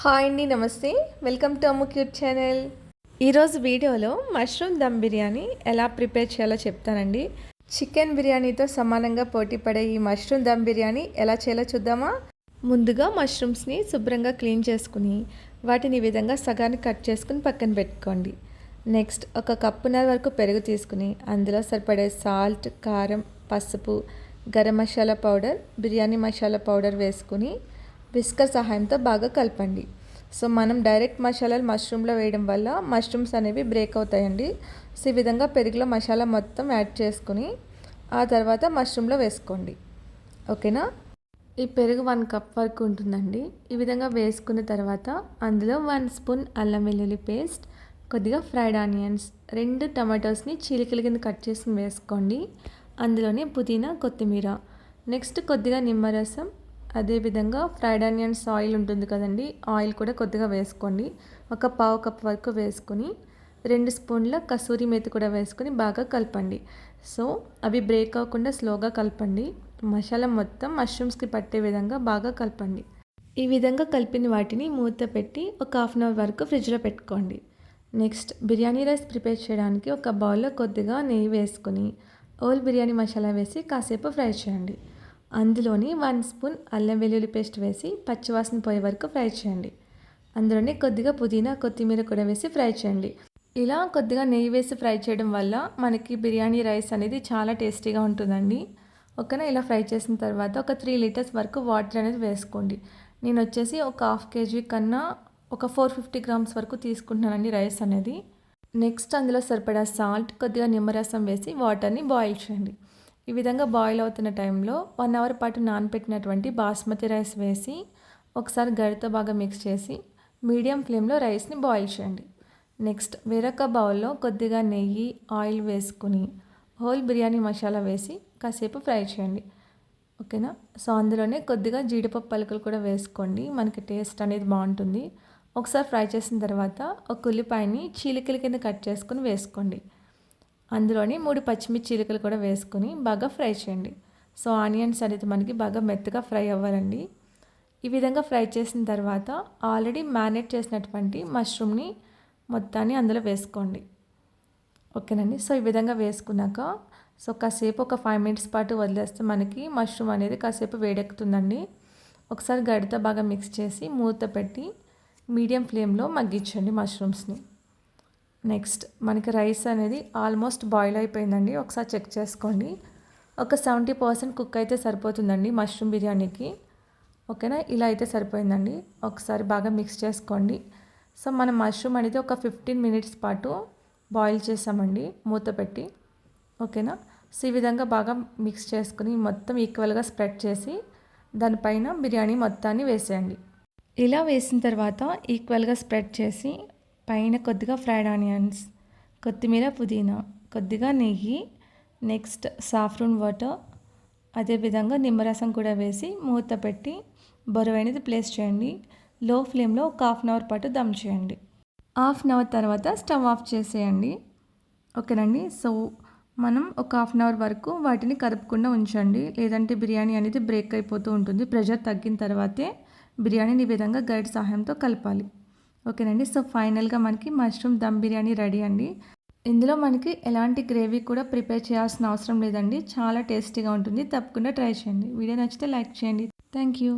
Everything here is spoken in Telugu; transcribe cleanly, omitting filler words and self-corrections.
హాయ్ అండి, నమస్తే. Welcome to Ammu cute channel. ఈరోజు వీడియోలో మష్రూమ్ దమ్ బిర్యానీ ఎలా ప్రిపేర్ చేయాలో చెప్తానండి. చికెన్ బిర్యానీతో సమానంగా పోటీ పడే ఈ మష్రూమ్ దమ్ బిర్యానీ ఎలా చేయాలో చూద్దామా? ముందుగా మష్రూమ్స్ని శుభ్రంగా క్లీన్ చేసుకుని వాటిని ఈ విధంగా సగానికి కట్ చేసుకుని పక్కన పెట్టుకోండి. నెక్స్ట్ ఒక కప్పున్నర వరకు పెరుగు తీసుకుని అందులో సరిపడే సాల్ట్, కారం, పసుపు, గరం మసాలా పౌడర్, బిర్యానీ మసాలా పౌడర్ వేసుకుని విస్కర్ సహాయంతో బాగా కలపండి. సో మనం డైరెక్ట్ మసాలాలు మష్రూమ్లో వేయడం వల్ల మష్రూమ్స్ అనేవి బ్రేక్ అవుతాయండి. సో ఈ విధంగా పెరుగులో మసాలా మొత్తం యాడ్ చేసుకుని ఆ తర్వాత మష్రూమ్లో వేసుకోండి. ఓకేనా? ఈ పెరుగు 1 కప్ వరకు ఉంటుందండి. ఈ విధంగా వేసుకున్న తర్వాత అందులో 1 స్పూన్ అల్లం వెల్లుల్లి పేస్ట్, కొద్దిగా ఫ్రైడ్ ఆనియన్స్, 2 టమాటోస్ని చీలికల కింద కట్ చేసుకుని వేసుకోండి. అందులోనే పుదీనా, కొత్తిమీర, నెక్స్ట్ కొద్దిగా నిమ్మరసం, అదేవిధంగా ఫ్రైడ్ ఆనియన్స్ ఆయిల్ ఉంటుంది కదండి, ఆయిల్ కూడా కొద్దిగా వేసుకోండి. ఒక పావు కప్ వరకు వేసుకొని 2 స్పూన్ల కసూరి మేతి కూడా వేసుకొని బాగా కలపండి. సో అవి బ్రేక్ అవ్వకుండా స్లోగా కలపండి. మసాలా మొత్తం మష్రూమ్స్కి పట్టే విధంగా బాగా కలపండి. ఈ విధంగా కలిపిన వాటిని మూత పెట్టి ఒక హాఫ్ అన్ అవర్ వరకు ఫ్రిడ్జ్లో పెట్టుకోండి. నెక్స్ట్ బిర్యానీ రైస్ ప్రిపేర్ చేయడానికి ఒక బౌల్లో కొద్దిగా నెయ్యి వేసుకొని ఓల్ బిర్యానీ మసాలా వేసి కాసేపు ఫ్రై చేయండి. అందులోని 1 స్పూన్ అల్లం వెల్లుల్లి పేస్ట్ వేసి పచ్చివాసన పోయే వరకు ఫ్రై చేయండి. అందులోనే కొద్దిగా పుదీనా, కొత్తిమీర కూడా వేసి ఫ్రై చేయండి. ఇలా కొద్దిగా నెయ్యి వేసి ఫ్రై చేయడం వల్ల మనకి బిర్యానీ రైస్ అనేది చాలా టేస్టీగా ఉంటుందండి. ఓకేనా? ఇలా ఫ్రై చేసిన తర్వాత ఒక 3 లీటర్స్ వరకు వాటర్ అనేది వేసుకోండి. నేను వచ్చేసి ఒక హాఫ్ కేజీ కన్నా ఒక 450 గ్రామ్స్ వరకు తీసుకుంటున్నానండి రైస్ అనేది. నెక్స్ట్ అందులో సరిపడా సాల్ట్, కొద్దిగా నిమ్మరసం వేసి వాటర్ని బాయిల్ చేయండి. ఈ విధంగా బాయిల్ అవుతున్న టైంలో 1 అవర్ పాటు నానబెట్టినటువంటి బాస్మతి రైస్ వేసి ఒకసారి గరిటెతో బాగా మిక్స్ చేసి మీడియం ఫ్లేమ్లో రైస్ని బాయిల్ చేయండి. నెక్స్ట్ వేరొక బౌల్లో కొద్దిగా నెయ్యి, ఆయిల్ వేసుకుని హోల్ బిర్యానీ మసాలా వేసి కాసేపు ఫ్రై చేయండి. ఓకేనా? సో అందులోనే కొద్దిగా జీడిపప్పు పలుకులు కూడా వేసుకోండి, మనకి టేస్ట్ అనేది బాగుంటుంది. ఒకసారి ఫ్రై చేసిన తర్వాత ఒక ఉల్లిపాయని చీలికల కింద కట్ చేసుకుని వేసుకోండి. అందులోని 3 పచ్చిమిర్చి చీలికలు కూడా వేసుకొని బాగా ఫ్రై చేయండి. సో ఆనియన్స్ అనేది మనకి బాగా మెత్తగా ఫ్రై అవ్వాలండి. ఈ విధంగా ఫ్రై చేసిన తర్వాత ఆల్రెడీ మ్యారినేట్ చేసినటువంటి మష్రూమ్ని మొత్తాన్ని అందులో వేసుకోండి. ఓకేనండి? సో ఈ విధంగా వేసుకున్నాక సో కాసేపు ఒక 5 మినిట్స్ పాటు వదిలేస్తే మనకి మష్రూమ్ అనేది కాసేపు వేడెక్కుతుందండి. ఒకసారి గరిటెతో బాగా మిక్స్ చేసి మూత పెట్టి మీడియం ఫ్లేమ్లో మగ్గించండి మష్రూమ్స్ని. నెక్స్ట్ మనకి రైస్ అనేది ఆల్మోస్ట్ బాయిల్ అయిపోయిందండి. ఒకసారి చెక్ చేసుకోండి. ఒక 70% కుక్ అయితే సరిపోతుందండి మష్రూమ్ బిర్యానీకి. ఓకేనా? ఇలా అయితే సరిపోయిందండి. ఒకసారి బాగా మిక్స్ చేసుకోండి. సో మనం మష్రూమ్ అనేది ఒక 15 మినిట్స్ పాటు బాయిల్ చేసామండి మూత పెట్టి. ఓకేనా? సో ఈ విధంగా బాగా మిక్స్ చేసుకుని మొత్తం ఈక్వల్గా స్ప్రెడ్ చేసి దానిపైన బిర్యానీ మొత్తాన్ని వేసేయండి. ఇలా వేసిన తర్వాత ఈక్వల్గా స్ప్రెడ్ చేసి పైన కొద్దిగా ఫ్రైడ్ ఆనియన్స్, కొత్తిమీర, పుదీనా, కొద్దిగా నెయ్యి, నెక్స్ట్ సాఫ్రన్ వాటర్, అదేవిధంగా నిమ్మరసం కూడా వేసి మూత పెట్టి బరువైనది ప్లేస్ చేయండి. లో ఫ్లేమ్లో ఒక హాఫ్ అన్ అవర్ పాటు దమ్ చేయండి. హాఫ్ అన్ అవర్ తర్వాత స్టవ్ ఆఫ్ చేసేయండి. ఓకేనండి? సో మనం ఒక హాఫ్ అన్ అవర్ వరకు వాటిని కదపకుండా ఉంచండి, లేదంటే బిర్యానీ అనేది బ్రేక్ అయిపోతూ ఉంటుంది. ప్రెషర్ తగ్గిన తర్వాతే బిర్యానీని ఈ విధంగా గరిటె సహాయంతో కలపాలి. ఓకేనండి? సో ఫైనల్గా మనకి మష్రూమ్ దమ్ బిర్యానీ రెడీ అండి. ఇందులో మనకి ఎలాంటి గ్రేవీ కూడా ప్రిపేర్ చేయాల్సిన అవసరం లేదండి. చాలా టేస్టీగా ఉంటుంది. తప్పకుండా ట్రై చేయండి. వీడియో నచ్చితే లైక్ చేయండి. Thank you.